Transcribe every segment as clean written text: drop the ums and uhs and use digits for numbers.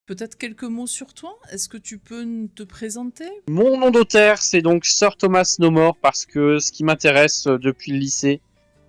Peut-être quelques mots sur toi? Est-ce que tu peux te présenter? Mon nom d'auteur, c'est donc Sir Thomas No More, parce que ce qui m'intéresse depuis le lycée,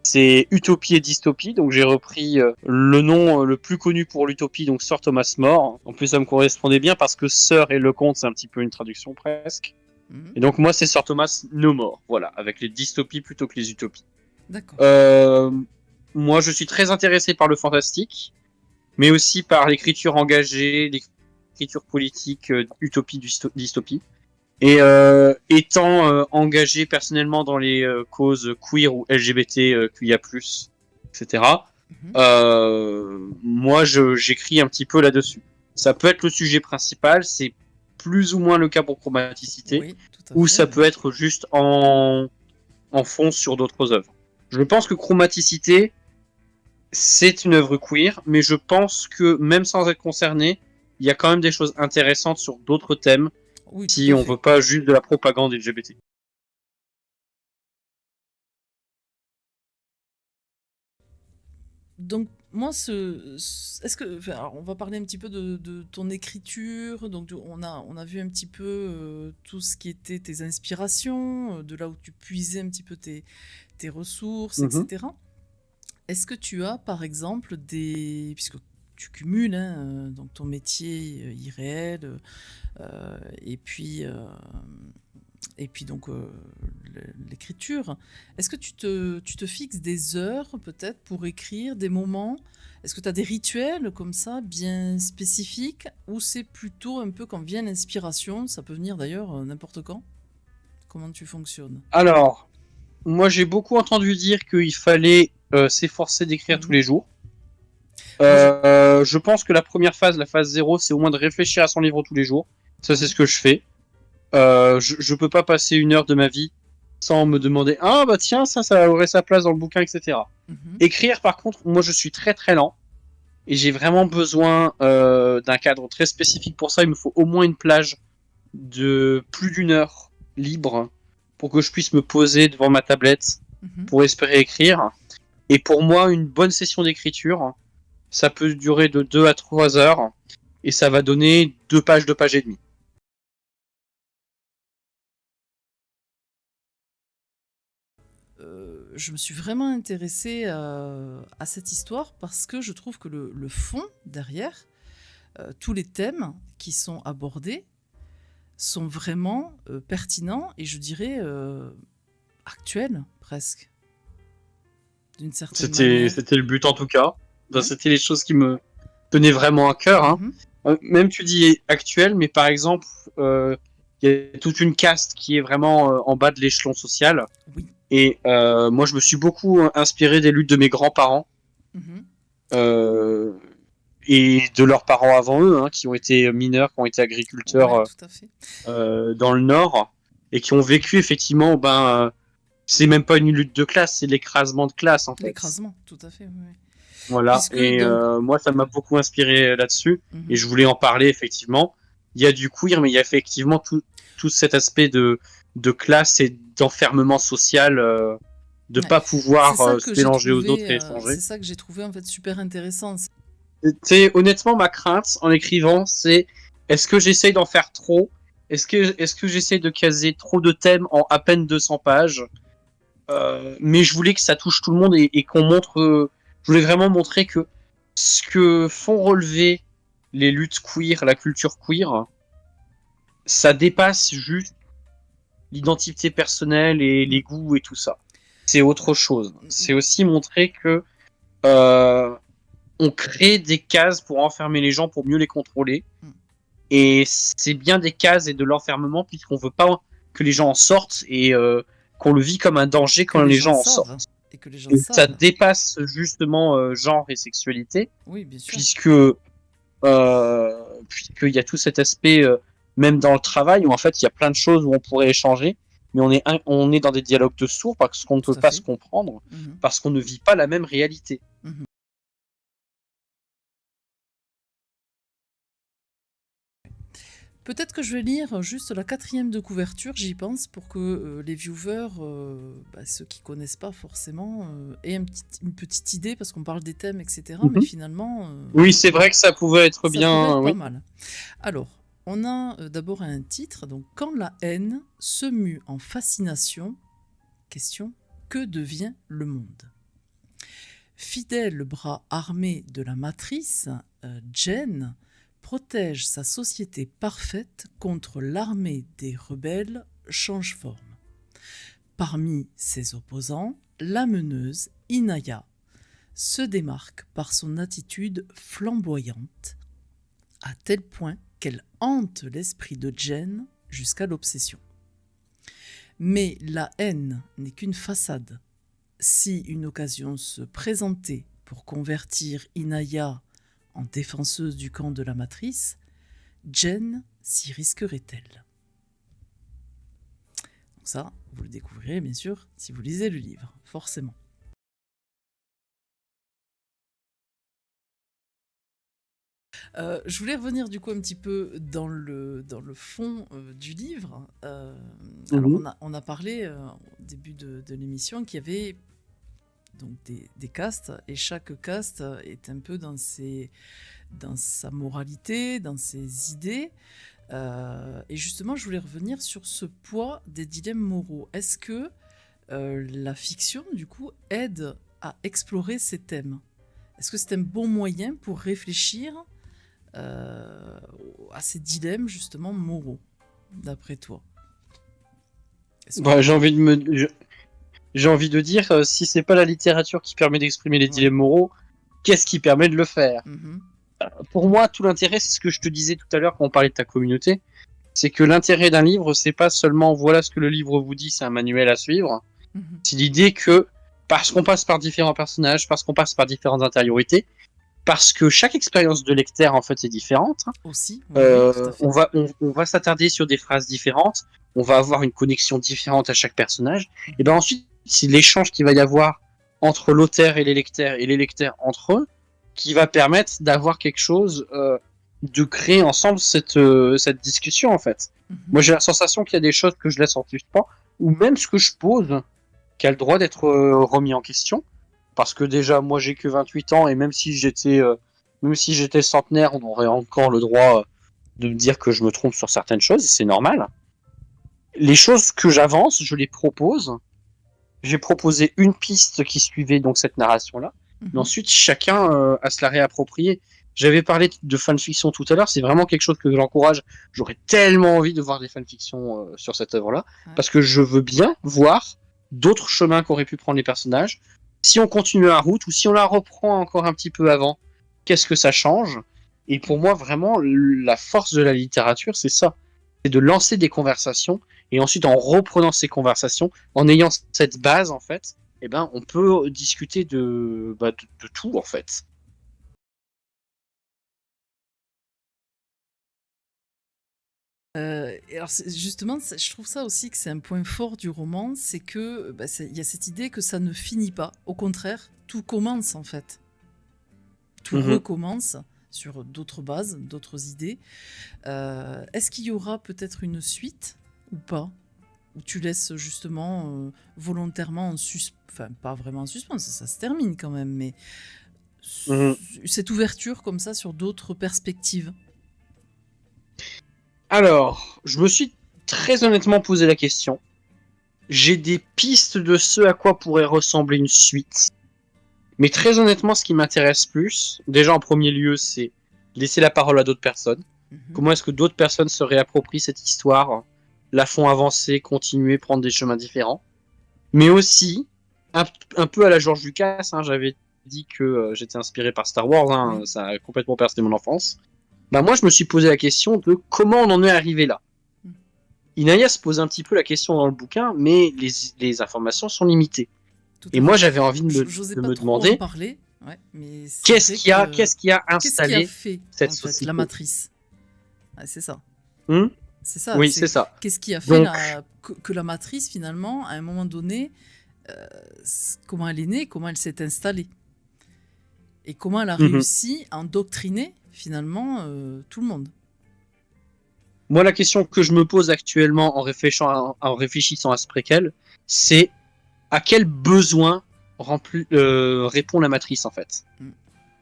c'est utopie et dystopie. Donc j'ai repris le nom le plus connu pour l'utopie, donc Sir Thomas More. En plus, ça me correspondait bien parce que Sir et le comte, c'est un petit peu une traduction presque. Mhm. Et donc moi, c'est Sir Thomas No More, voilà, avec les dystopies plutôt que les utopies. D'accord. Euh, Moi, je suis très intéressé par le fantastique, mais aussi par l'écriture engagée, l'écriture politique, utopie, dystopie. Et étant engagé personnellement dans les causes queer ou LGBT, QIA+, etc., Mhm. moi, j'écris un petit peu là-dessus. Ça peut être le sujet principal, c'est plus ou moins le cas pour Chromaticité, Oui, tout à ou fait, ça oui. peut être juste en fond sur d'autres œuvres. Je pense que Chromaticité, c'est une œuvre queer, mais je pense que même sans être concerné, il y a quand même des choses intéressantes sur d'autres thèmes Oui, tout si à on fait. veut pas juste de la propagande LGBT. Donc, moi, est-ce que, enfin, alors, on va parler un petit peu de ton écriture. Donc, on a vu un petit peu tout ce qui était tes inspirations, de là où tu puisais un petit peu tes ressources, Mhm. etc. Est-ce que tu as, par exemple, puisque tu cumules hein, donc ton métier irréel et puis donc l'écriture. Est-ce que tu te fixes des heures peut-être pour écrire, des moments? Est-ce que tu as des rituels comme ça, bien spécifiques, ou c'est plutôt un peu quand vient l'inspiration? Ça peut venir d'ailleurs n'importe quand. Comment tu fonctionnes? Alors, moi j'ai beaucoup entendu dire qu'il fallait s'efforcer d'écrire tous Mhm. les jours. Moi, Je pense que la première phase, la phase zéro, c'est au moins de réfléchir à son livre tous les jours. Ça, c'est ouais. ce que je fais. Je peux pas passer une heure de ma vie sans me demander ah bah tiens ça aurait sa place dans le bouquin, etc. Mhm. Écrire, par contre, moi je suis très très lent et j'ai vraiment besoin d'un cadre très spécifique pour ça. Il me faut au moins une plage de plus d'une heure libre pour que je puisse me poser devant ma tablette Mhm. pour espérer écrire. Et pour moi, une bonne session d'écriture, ça peut durer de 2 à 3 heures et ça va donner 2 pages et demie. Je me suis vraiment intéressée à cette histoire parce que je trouve que le fond derrière, tous les thèmes qui sont abordés sont vraiment pertinents et je dirais actuels presque, d'une certaine manière. C'était le but en tout cas. Enfin, Ouais. c'était les choses qui me tenaient vraiment à cœur, hein. Mhm. Même tu dis actuel, mais par exemple, il y a toute une caste qui est vraiment en bas de l'échelon social. Oui. Et moi, je me suis beaucoup inspiré des luttes de mes grands-parents Mhm. euh, et de leurs parents avant eux, hein, qui ont été mineurs, qui ont été agriculteurs Ouais, tout à fait. dans le Nord et qui ont vécu effectivement, c'est même pas une lutte de classe, c'est l'écrasement de classe en fait. L'écrasement, tout à fait. Ouais, ouais. Voilà, Puisque et donc, moi ça m'a beaucoup inspiré là-dessus, et mhm. je voulais en parler effectivement. Il y a du queer, mais il y a effectivement tout cet aspect de classe et d'enfermement social, de Ouais. pas pouvoir se mélanger aux autres et C'est échanger. ça que j'ai trouvé en fait super intéressant. C'est honnêtement ma crainte en écrivant, c'est est-ce que j'essaye d'en faire trop? Est-ce que j'essaye de caser trop de thèmes en à peine 200 pages? Mais je voulais que ça touche tout le monde et qu'on montre. Je voulais vraiment montrer que ce que font relever les luttes queer, la culture queer, ça dépasse juste l'identité personnelle et les Mm. goûts et tout ça. C'est autre chose. C'est aussi montrer que euh, on crée des cases pour enfermer les gens pour mieux les contrôler. Mm. Et c'est bien des cases et de l'enfermement puisqu'on veut pas que les gens en sortent et qu'on le vit comme un danger Que quand les les gens gens en savent sortent. et que les gens Et ça savent. dépasse justement genre et sexualité, Oui, bien sûr. puisque puisqu'il y a tout cet aspect, même dans le travail, où en fait il y a plein de choses où on pourrait échanger, mais on est dans des dialogues de sourds parce qu'on ne Tout peut à pas se fait. comprendre, Mhm. parce qu'on ne vit pas la même réalité. Mhm. Peut-être que je vais lire juste la 4e de couverture, j'y pense, pour que les viewers, ceux qui connaissent pas forcément, aient une petite idée, parce qu'on parle des thèmes, etc. Mais Mhm. finalement, Oui, c'est vrai que ça pouvait être ça pourrait bien. être pas Oui. mal. Alors, on a d'abord un titre, donc quand la haine se mue en fascination, question, que devient le monde? Fidèle bras armé de la matrice, Jen protège sa société parfaite contre l'armée des rebelles change-forme. Parmi ses opposants, la meneuse Inaya se démarque par son attitude flamboyante, à tel point qu'elle hante l'esprit de Jen jusqu'à l'obsession. Mais la haine n'est qu'une façade. Si une occasion se présentait pour convertir Inaya en défenseuse du camp de la matrice, Jen s'y risquerait-elle? Donc ça, vous le découvrirez bien sûr si vous lisez le livre, forcément. Je voulais revenir du coup un petit peu dans le fond du livre. Alors Mhm. on a parlé au début de l'émission qu'il y avait donc des castes, et chaque caste est un peu dans sa moralité, dans ses idées. Et justement, je voulais revenir sur ce poids des dilemmes moraux. Est-ce que la fiction, du coup, aide à explorer ces thèmes? Est-ce que c'est un bon moyen pour réfléchir à ces dilemmes, justement, moraux, d'après toi? Est-ce que... Bah, j'ai envie de dire, si c'est pas la littérature qui permet d'exprimer les Ouais. dilemmes moraux, qu'est-ce qui permet de le faire? Mhm. Pour moi, tout l'intérêt, c'est ce que je te disais tout à l'heure quand on parlait de ta communauté, c'est que l'intérêt d'un livre, c'est pas seulement voilà ce que le livre vous dit, c'est un manuel à suivre. Mhm. C'est l'idée que parce qu'on passe par différents personnages, parce qu'on passe par différentes intériorités, parce que chaque expérience de lecteur en fait est différente. Aussi, oui, oui, tout à fait. On va s'attarder sur des phrases différentes, on va avoir une connexion différente à chaque personnage. Et Mhm. ben ensuite, c'est l'échange qu'il va y avoir entre l'auteur et les lecteurs entre eux qui va permettre d'avoir quelque chose, de créer ensemble cette discussion en fait. Mhm. Moi j'ai la sensation qu'il y a des choses que je laisse en suspens, ou même ce que je pose, qui a le droit d'être remis en question. Parce que déjà, moi, j'ai que 28 ans, et même si j'étais centenaire, on aurait encore le droit de me dire que je me trompe sur certaines choses, et c'est normal. Les choses que j'avance, je les propose. J'ai proposé une piste qui suivait donc cette narration-là, mais Mhm. ensuite, chacun a se la réapproprier. J'avais parlé de fanfiction tout à l'heure, c'est vraiment quelque chose que j'encourage. J'aurais tellement envie de voir des fanfictions sur cette œuvre-là, Ouais. parce que je veux bien voir d'autres chemins qu'auraient pu prendre les personnages. Si on continue la route, ou si on la reprend encore un petit peu avant, qu'est-ce que ça change? Et pour moi, vraiment, la force de la littérature, c'est ça. C'est de lancer des conversations, et ensuite, en reprenant ces conversations, en ayant cette base, en fait, eh ben, on peut discuter de tout, en fait. Et alors justement, je trouve ça aussi que c'est un point fort du roman, c'est que il y a cette idée que ça ne finit pas. Au contraire, tout commence en fait. Tout Mhm. recommence sur d'autres bases, d'autres idées. Est-ce qu'il y aura peut-être une suite ou pas? Où tu laisses justement volontairement en suspens, enfin pas vraiment en suspens, ça se termine quand même, mais Mhm. cette ouverture comme ça sur d'autres perspectives. Alors, je me suis très honnêtement posé la question. J'ai des pistes de ce à quoi pourrait ressembler une suite. Mais très honnêtement, ce qui m'intéresse plus, déjà en premier lieu, c'est laisser la parole à d'autres personnes. Mhm. Comment est-ce que d'autres personnes se réapproprient cette histoire, la font avancer, continuer, prendre des chemins différents. Mais aussi, un, un peu à la George Lucas, hein, j'avais dit que j'étais inspiré par Star Wars, hein, Oui. ça a complètement percé mon enfance. Bah moi, je me suis posé la question de comment on en est arrivé là. Mm. Inaya se pose un petit peu la question dans le bouquin, mais les informations sont limitées. Tout Et à moi, fait. j'avais envie J'osais de pas me trop en demander parler, ouais, mais c'est vrai que qu'est-ce qui a qu'est-ce qui a installé fait cette en fait la société. matrice? Ouais, c'est ça. Hmm. C'est ça. Oui, C'est c'est ça. qu'est-ce qui a fait Donc, que la matrice finalement, à un moment donné, comment elle est née, comment elle s'est installée et comment elle a mhm. réussi à endoctriner finalement tout le monde. Moi, la question que je me pose actuellement en réfléchissant à ce préquel, c'est à quel besoin répond la matrice en fait. Mm.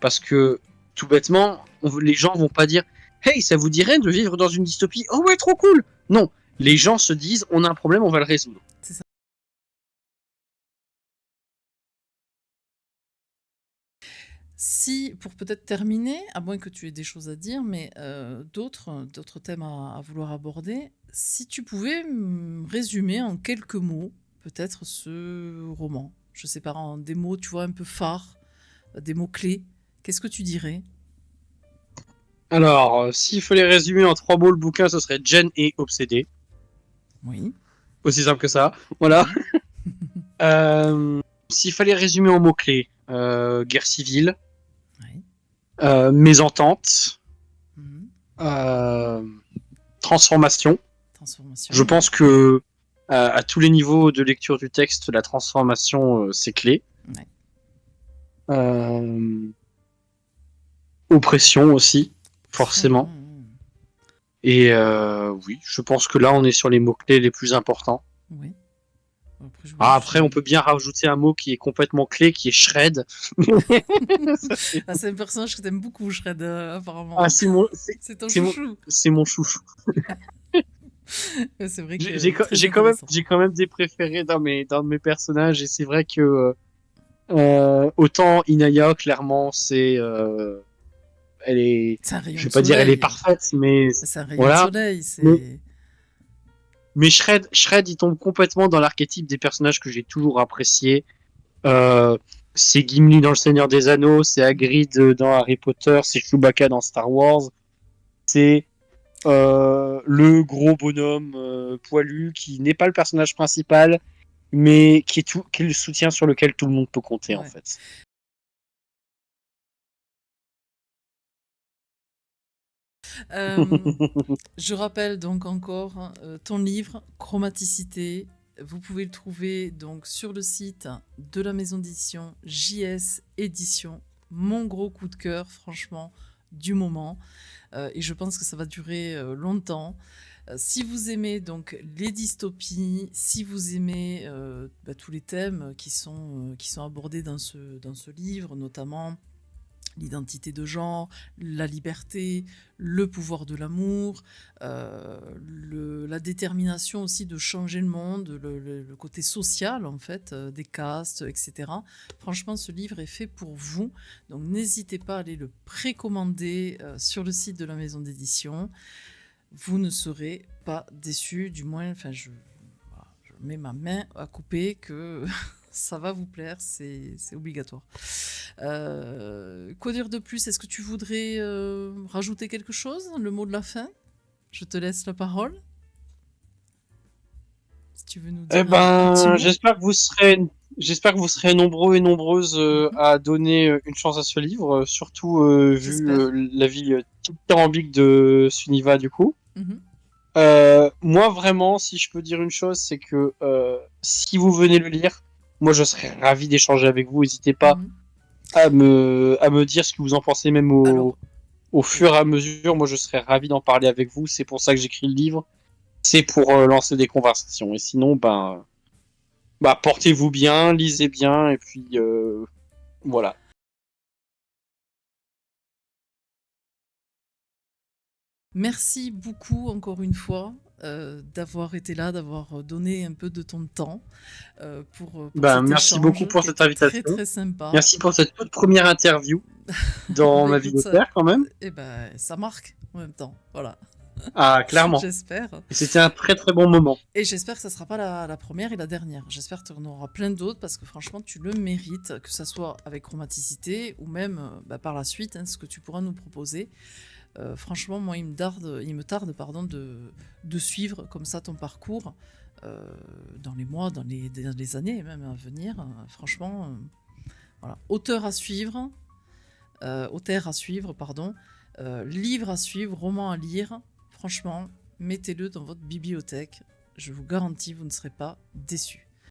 Parce que tout bêtement, les gens vont pas dire hey, ça vous dirait de vivre dans une dystopie? Oh ouais, trop cool! Non, les gens se disent on a un problème, on va le résoudre. C'est ça. Si, pour peut-être terminer, à moins que tu aies des choses à dire, mais d'autres thèmes à vouloir aborder, si tu pouvais résumer en quelques mots, peut-être ce roman, je sais pas, en des mots, tu vois, un peu phares, des mots clés, qu'est-ce que tu dirais? Alors, s'il fallait résumer en 3 mots le bouquin, ce serait Jen est obsédée. Oui. Aussi simple que ça. Voilà. Mhm. S'il fallait résumer en mots-clés, guerre civile, Oui. mésentente, Mhm. euh, transformation. Transformation, Je oui. pense que à tous les niveaux de lecture du texte, la transformation, c'est clé. Ouais. Euh, oppression aussi, Pression, forcément. Et oui, je pense que là, on est sur les mots-clés les plus importants. oui. Après, je, Ah, je- après, on peut bien rajouter un mot qui est complètement clé, qui est shred. Ça, c'est Ah, c'est un personnage que t'aimes beaucoup, Shred, apparemment. ah, Hein. C'est ton c'est mon, chouchou. c'est mon chouchou. Ouais, c'est vrai que très intéressant. J'ai quand même des préférés dans mes personnages et c'est vrai que autant Inaya, clairement, elle est, C'est un rayon je de vais pas dire elle est soleil. parfaite, mais C'est un rayon de voilà. soleil. Mais, C'est. mais Shred, il tombe complètement dans l'archétype des personnages que j'ai toujours apprécié. Euh, c'est Gimli dans Le Seigneur des Anneaux, c'est Hagrid dans Harry Potter, c'est Chewbacca dans Star Wars, c'est le gros bonhomme poilu qui n'est pas le personnage principal, mais qui est le soutien sur lequel tout le monde peut compter en Ouais. fait. Euh, je rappelle donc encore ton livre Chromaticité. Vous pouvez le trouver donc sur le site de la maison d'édition JS Édition. Mon gros coup de cœur, franchement, du moment. Et je pense que ça va durer longtemps. Si vous aimez donc les dystopies, si vous aimez tous les thèmes qui sont abordés dans ce livre, notamment l'identité de genre, la liberté, le pouvoir de l'amour, la détermination aussi de changer le monde, le côté social en fait, des castes, etc. Franchement, ce livre est fait pour vous, donc n'hésitez pas à aller le précommander sur le site de la maison d'édition. Vous ne serez pas déçus, du moins, enfin, voilà, je mets ma main à couper que ça va vous plaire, c'est obligatoire. Quoi dire de plus? Est-ce que tu voudrais rajouter quelque chose? Le mot de la fin? Je te laisse la parole. Si tu veux nous Eh dire un petit ben, mot. j'espère que vous serez nombreux et nombreuses Mhm. à donner une chance à ce livre, surtout vu J'espère. la vie dithyrambique de Suniva du coup. Mhm. Moi, vraiment, si je peux dire une chose, c'est que si vous venez le lire, moi, je serais ravi d'échanger avec vous. N'hésitez pas Mhm. à me dire ce que vous en pensez, même Alors, au oui. fur et à mesure. Moi, je serais ravi d'en parler avec vous. C'est pour ça que j'écris le livre. C'est pour lancer des conversations. Et sinon, bah, portez-vous bien, lisez bien, et puis voilà. Merci beaucoup encore une fois d'avoir été là, d'avoir donné un peu de ton temps pour Ben, cet merci beaucoup échange pour qui a cette été très invitation. très sympa. Merci pour cette toute première interview dans Bah ma vie écoute, d'auteur, quand même. eh ben, ça marque en même temps. Voilà, Ah, clairement. j'espère. Et c'était un très très bon moment. Et j'espère que ça sera pas la première et la dernière. J'espère que tu en auras plein d'autres parce que franchement, tu le mérites, que ça soit avec Chromaticité ou même par la suite, hein, ce que tu pourras nous proposer. Franchement, moi, il me tarde pardon, de suivre comme ça ton parcours dans les mois, dans les années même à venir. Franchement, voilà. Auteur à suivre, pardon, livre à suivre, roman à lire. Franchement, mettez-le dans votre bibliothèque. Je vous garantis, vous ne serez pas déçus.